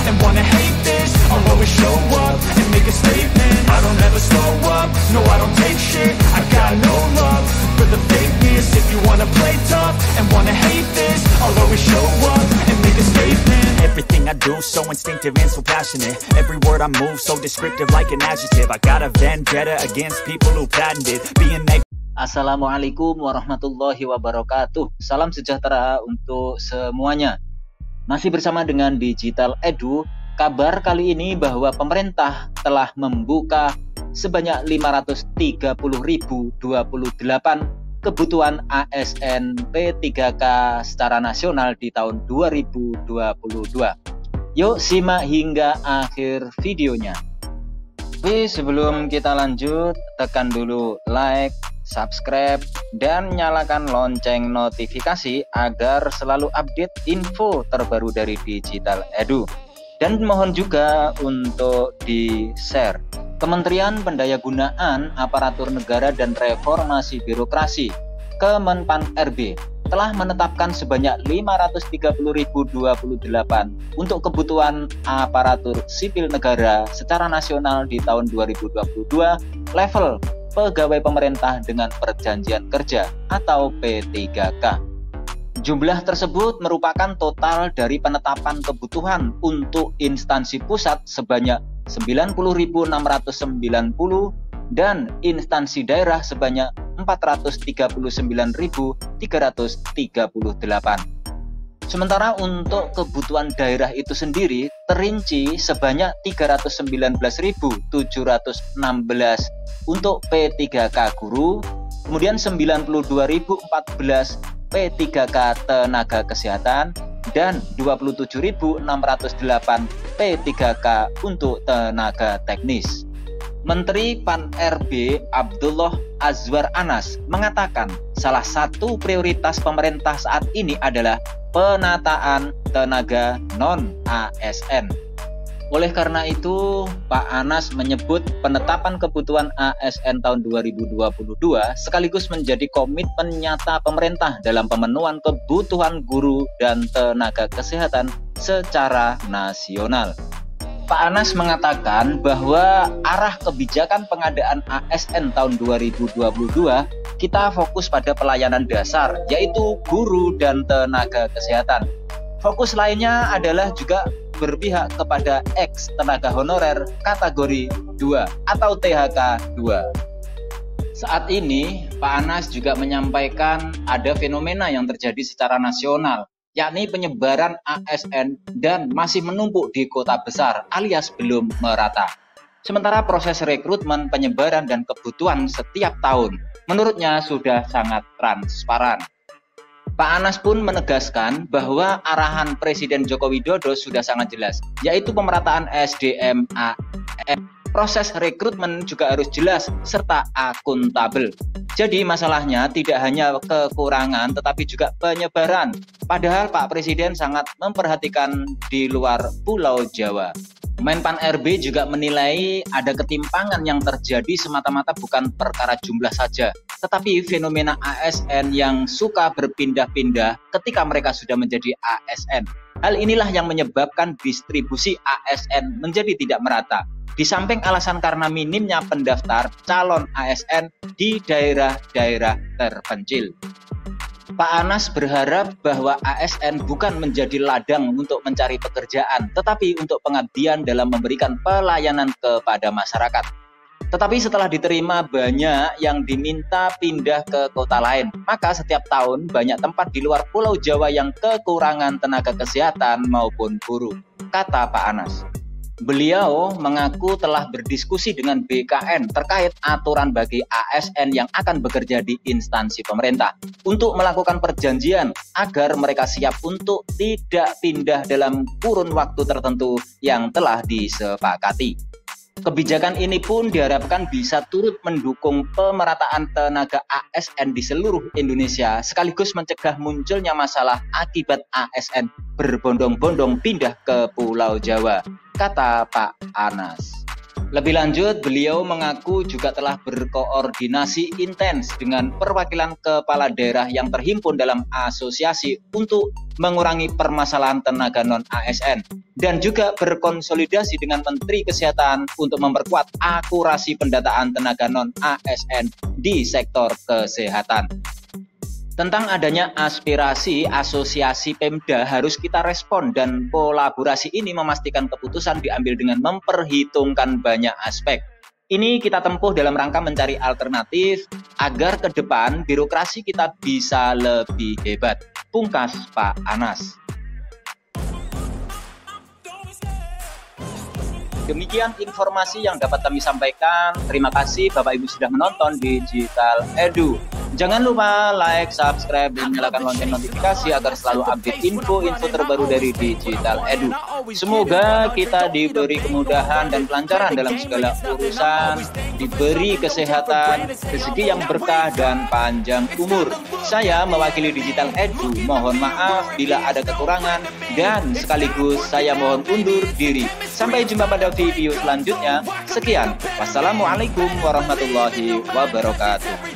and wanna hate this, I'll always show up and make a statement. I don't ever slow up, no I don't take shit. I got no love for the fakeness. If you wanna play tough and wanna hate this, I'll always show up and make a statement. Everything I do so instinctive and so passionate. Every word I move so descriptive like an adjective. I got a vendetta against people who patented being negative. Assalamualaikum warahmatullahi wabarakatuh. Salam sejahtera untuk semuanya. Masih bersama dengan Digital Edu. Kabar kali ini bahwa pemerintah telah membuka sebanyak 530.028 kebutuhan ASN P3K secara nasional di tahun 2022. Yuk simak hingga akhir videonya. Tapi sebelum kita lanjut, tekan dulu like, subscribe, dan nyalakan lonceng notifikasi agar selalu update info terbaru dari Digital Edu. Dan mohon juga untuk di-share. Kementerian Pendayagunaan Aparatur Negara dan Reformasi Birokrasi Kemenpan RB telah menetapkan sebanyak 530.028 untuk kebutuhan aparatur sipil negara secara nasional di tahun 2022 level pegawai pemerintah dengan perjanjian kerja atau P3K. Jumlah tersebut merupakan total dari penetapan kebutuhan untuk instansi pusat sebanyak 90.690 dan instansi daerah sebanyak 439.338. Sementara untuk kebutuhan daerah itu sendiri terinci sebanyak 319.716 untuk P3K guru, kemudian 92.014 P3K tenaga kesehatan, dan 27.608 P3K untuk tenaga teknis. Menteri Pan-RB Abdullah Azwar Anas mengatakan salah satu prioritas pemerintah saat ini adalah penataan tenaga non-ASN. Oleh karena itu, Pak Anas menyebut penetapan kebutuhan ASN tahun 2022 sekaligus menjadi komitmen nyata pemerintah dalam pemenuhan kebutuhan guru dan tenaga kesehatan secara nasional. Pak Anas mengatakan bahwa arah kebijakan pengadaan ASN tahun 2022 kita fokus pada pelayanan dasar, yaitu guru dan tenaga kesehatan. Fokus lainnya adalah juga berpihak kepada ex tenaga honorer kategori 2 atau THK 2. Saat ini, Pak Anas juga menyampaikan ada fenomena yang terjadi secara nasional, yakni penyebaran ASN dan masih menumpuk di kota besar alias belum merata. Sementara proses rekrutmen, penyebaran, dan kebutuhan setiap tahun menurutnya sudah sangat transparan. Pak Anas pun menegaskan bahwa arahan Presiden Joko Widodo sudah sangat jelas, yaitu pemerataan SDM ASN. Proses rekrutmen juga harus jelas serta akuntabel. Jadi masalahnya tidak hanya kekurangan tetapi juga penyebaran. Padahal Pak Presiden sangat memperhatikan di luar Pulau Jawa. Menpan RB juga menilai ada ketimpangan yang terjadi semata-mata bukan perkara jumlah saja, tetapi fenomena ASN yang suka berpindah-pindah ketika mereka sudah menjadi ASN. Hal inilah yang menyebabkan distribusi ASN menjadi tidak merata. Di samping alasan karena minimnya pendaftar calon ASN di daerah-daerah terpencil. Pak Anas berharap bahwa ASN bukan menjadi ladang untuk mencari pekerjaan, tetapi untuk pengabdian dalam memberikan pelayanan kepada masyarakat. Tetapi setelah diterima banyak yang diminta pindah ke kota lain, maka setiap tahun banyak tempat di luar Pulau Jawa yang kekurangan tenaga kesehatan maupun guru, kata Pak Anas. Beliau mengaku telah berdiskusi dengan BKN terkait aturan bagi ASN yang akan bekerja di instansi pemerintah untuk melakukan perjanjian agar mereka siap untuk tidak pindah dalam kurun waktu tertentu yang telah disepakati. Kebijakan ini pun diharapkan bisa turut mendukung pemerataan tenaga ASN di seluruh Indonesia sekaligus mencegah munculnya masalah akibat ASN berbondong-bondong pindah ke Pulau Jawa, kata Pak Anas. Lebih lanjut, beliau mengaku juga telah berkoordinasi intens dengan perwakilan kepala daerah yang terhimpun dalam asosiasi untuk mengurangi permasalahan tenaga non-ASN dan juga berkonsolidasi dengan Menteri Kesehatan untuk memperkuat akurasi pendataan tenaga non-ASN di sektor kesehatan. Tentang adanya aspirasi asosiasi Pemda harus kita respon dan kolaborasi ini memastikan keputusan diambil dengan memperhitungkan banyak aspek. Ini kita tempuh dalam rangka mencari alternatif agar ke depan birokrasi kita bisa lebih hebat. Pungkas Pak Anas. Demikian informasi yang dapat kami sampaikan. Terima kasih Bapak Ibu sudah menonton Digital Edu. Jangan lupa like, subscribe, dan nyalakan lonceng notifikasi agar selalu update info-info terbaru dari Digital Edu. Semoga kita diberi kemudahan dan kelancaran dalam segala urusan, diberi kesehatan, rezeki yang berkah, dan panjang umur. Saya mewakili Digital Edu, mohon maaf bila ada kekurangan, dan sekaligus saya mohon undur diri. Sampai jumpa pada video selanjutnya. Sekian, wassalamualaikum warahmatullahi wabarakatuh.